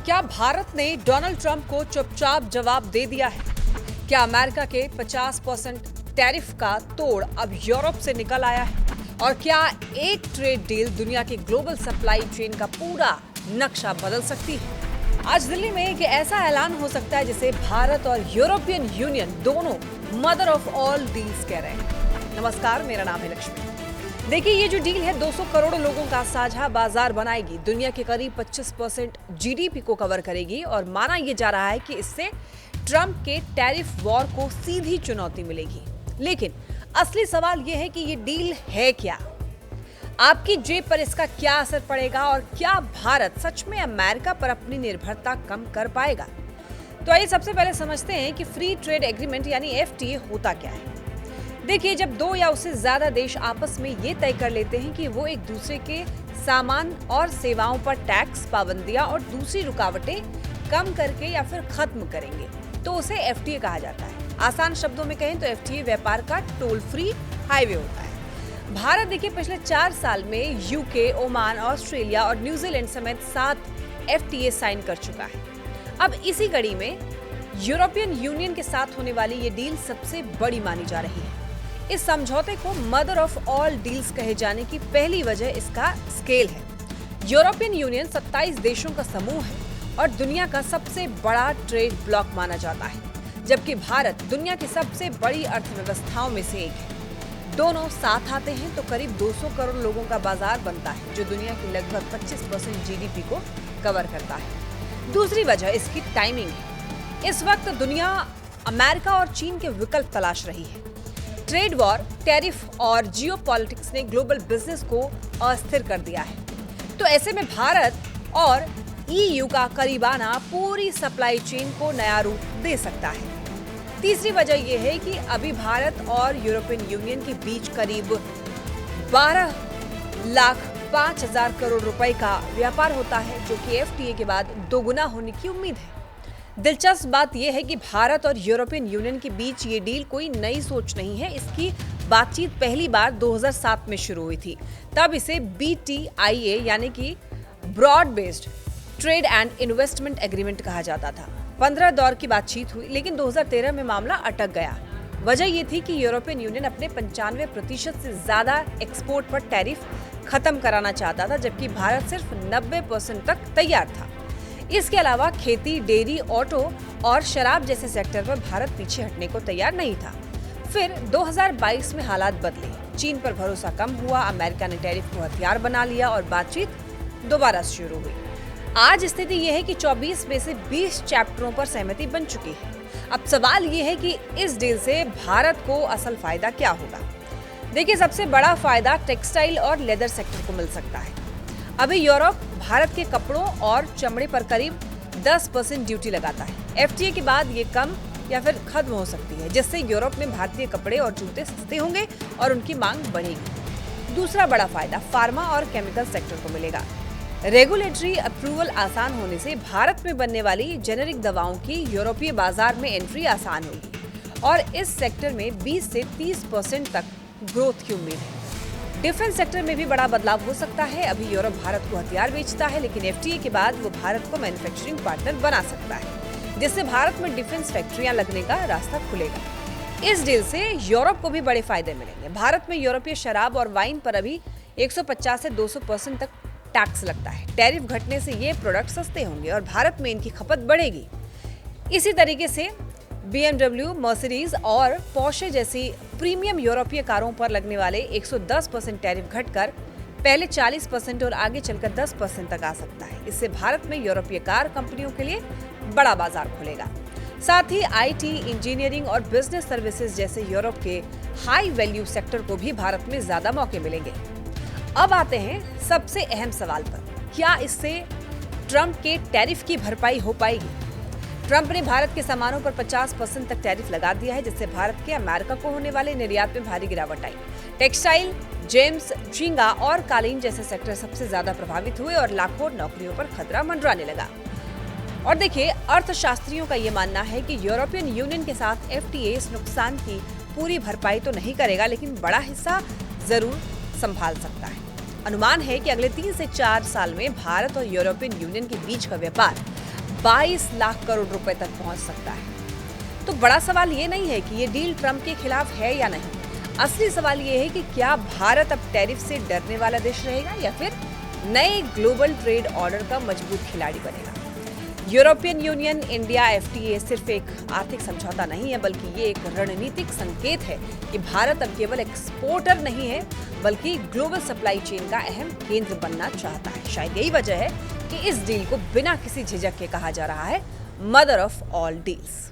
क्या भारत ने Donald Trump को चुपचाप जवाब दे दिया है? क्या अमेरिका के 50% टैरिफ का तोड़ अब यूरोप से निकल आया है? और क्या एक ट्रेड डील दुनिया की ग्लोबल सप्लाई चेन का पूरा नक्शा बदल सकती है? आज दिल्ली में एक ऐसा ऐलान हो सकता है जिसे भारत और यूरोपियन यूनियन दोनों मदर ऑफ ऑल डील्स कह रहे हैं। नमस्कार, मेरा नाम है लक्ष्मी। देखिए, ये जो डील है 200 करोड़ लोगों का साझा बाजार बनाएगी, दुनिया के करीब 25% जीडीपी को कवर करेगी और माना यह जा रहा है कि इससे ट्रंप के टैरिफ वॉर को सीधी चुनौती मिलेगी। लेकिन असली सवाल यह है कि ये डील है क्या? आपकी जेब पर इसका क्या असर पड़ेगा और क्या भारत सच में अमेरिका पर अपनी निर्भरता कम कर पाएगा? तो आइए सबसे पहले समझते हैं कि फ्री ट्रेड एग्रीमेंट यानी एफटीए होता क्या है। देखिए, जब दो या उससे ज्यादा देश आपस में ये तय कर लेते हैं कि वो एक दूसरे के सामान और सेवाओं पर टैक्स, पाबंदियां और दूसरी रुकावटें कम करके या फिर खत्म करेंगे, तो उसे एफटीए कहा जाता है। आसान शब्दों में कहें तो एफटीए व्यापार का टोल फ्री हाईवे होता है। भारत देखिए पिछले 4 साल में यूके, ओमान, ऑस्ट्रेलिया और न्यूजीलैंड समेत 7 एफटीए साइन कर चुका है। अब इसी कड़ी में यूरोपियन यूनियन के साथ होने वाली ये डील सबसे बड़ी मानी जा रही है। इस समझौते को मदर ऑफ ऑल डील्स कहे जाने की पहली वजह इसका स्केल है। यूरोपियन यूनियन 27 देशों का समूह है और दुनिया का सबसे बड़ा ट्रेड ब्लॉक माना जाता है, जबकि भारत दुनिया की सबसे बड़ी अर्थव्यवस्थाओं में से एक है। दोनों साथ आते हैं तो करीब 200 करोड़ लोगों का बाजार बनता है, जो दुनिया की लगभग 25% जीडीपी को कवर करता है। दूसरी वजह इसकी टाइमिंग है। इस वक्त दुनिया अमेरिका और चीन के विकल्प तलाश रही है। ट्रेड वॉर, टैरिफ और जियोपॉलिटिक्स ने ग्लोबल बिजनेस को अस्थिर कर दिया है। तो ऐसे में भारत और ईयू का करीबाना पूरी सप्लाई चेन को नया रूप दे सकता है। तीसरी वजह यह है कि अभी भारत और यूरोपियन यूनियन के बीच करीब 12,05,000 करोड़ रुपए का व्यापार होता है, जो कि एफटीए के बाद दोगुना होने की उम्मीद है। दिलचस्प बात यह है कि भारत और यूरोपियन यूनियन के बीच ये डील कोई नई सोच नहीं है। इसकी बातचीत पहली बार 2007 में शुरू हुई थी। तब इसे बीटीआईए यानी कि broad based trade and investment agreement कहा जाता था। 15 दौर की बातचीत हुई, लेकिन 2013 में मामला अटक गया। वजह ये थी कि यूरोपियन यूनियन अपने 95% से ज्यादा एक्सपोर्ट पर टैरिफ खत्म कराना चाहता था, जबकि भारत सिर्फ 90% तक तैयार था। इसके अलावा खेती, डेयरी, ऑटो और शराब जैसे सेक्टर पर भारत पीछे हटने को तैयार नहीं था। फिर 2022 में हालात बदले, चीन पर भरोसा कम हुआ, अमेरिका ने टैरिफ को हथियार बना लिया और बातचीत दोबारा शुरू हुई। आज स्थिति यह है कि 24 में से 20 चैप्टरों पर सहमति बन चुकी है। अब सवाल यह है कि इस डील से भारत को असल फायदा क्या होगा? देखिए, सबसे बड़ा फायदा टेक्सटाइल और लेदर सेक्टर को मिल सकता है। अभी यूरोप भारत के कपड़ों और चमड़े पर करीब 10% ड्यूटी लगाता है। एफटीए के बाद ये कम या फिर खत्म हो सकती है, जिससे यूरोप में भारतीय कपड़े और जूते सस्ते होंगे और उनकी मांग बढ़ेगी। दूसरा बड़ा फायदा फार्मा और केमिकल सेक्टर को मिलेगा। रेगुलेटरी अप्रूवल आसान होने से भारत में बनने वाली जेनेरिक दवाओं की यूरोपीय बाजार में एंट्री आसान होगी और इस सेक्टर में 20 से 30% तक ग्रोथ की उम्मीद है। डिफेंस सेक्टर में भी बड़ा बदलाव हो सकता है। अभी यूरोप भारत को हथियार बेचता है, लेकिन एफटीए के बाद वो भारत को मैन्युफैक्चरिंग पार्टनर बना सकता है, जिससे भारत में डिफेंस फैक्ट्रियां लगने का रास्ता खुलेगा। इस डील से यूरोप को भी बड़े फायदे मिलेंगे। भारत में यूरोपीय शराब और वाइन पर अभी 150 से 200% तक टैक्स लगता है। टैरिफ घटने से ये प्रोडक्ट सस्ते होंगे और भारत में इनकी खपत बढ़ेगी। इसी तरीके से BMW, मर्सिडीज और पोर्शे जैसी प्रीमियम यूरोपीय कारों पर लगने वाले 110% टैरिफ घटकर पहले 40% और आगे चलकर 10% तक आ सकता है। इससे भारत में यूरोपीय कार कंपनियों के लिए बड़ा बाजार खुलेगा। साथ ही आईटी, इंजीनियरिंग और बिजनेस सर्विसेज जैसे यूरोप के हाई वैल्यू सेक्टर को भी भारत में ज्यादा मौके मिलेंगे। अब आते हैं सबसे अहम सवाल पर, क्या इससे ट्रंप के टैरिफ की भरपाई हो पाएगी? ट्रंप ने भारत के सामानों पर 50% तक टैरिफ लगा दिया है, जिससे भारत के अमेरिका को होने वाले निर्यात में भारी गिरावट आई। टेक्सटाइल, जेम्स, झींगा और कालीन जैसे सेक्टर सबसे ज्यादा प्रभावित हुए और लाखों नौकरियों पर खतरा मंडराने लगा। और देखिए, अर्थशास्त्रियों का ये मानना है कि यूरोपियन यूनियन के साथ एफटीए इस नुकसान की पूरी भरपाई तो नहीं करेगा, लेकिन बड़ा हिस्सा जरूर संभाल सकता है। अनुमान है कि अगले 3 से 4 साल में भारत और यूरोपियन यूनियन के बीच का व्यापार 22 लाख करोड़ रुपए तक पहुंच सकता है। तो बड़ा सवाल ये नहीं है कि ये डील ट्रंप के खिलाफ है या नहीं, असली सवाल ये है कि क्या भारत अब टैरिफ से डरने वाला देश रहेगा या फिर नए ग्लोबल ट्रेड ऑर्डर का मजबूत खिलाड़ी बनेगा। यूरोपियन यूनियन इंडिया एफटीए सिर्फ एक आर्थिक समझौता नहीं है, बल्कि ये एक रणनीतिक संकेत है कि भारत अब केवल एक्सपोर्टर नहीं है बल्कि ग्लोबल सप्लाई चेन का अहम केंद्र बनना चाहता है। शायद यही वजह है कि इस डील को बिना किसी झिझक के कहा जा रहा है मदर ऑफ ऑल डील्स।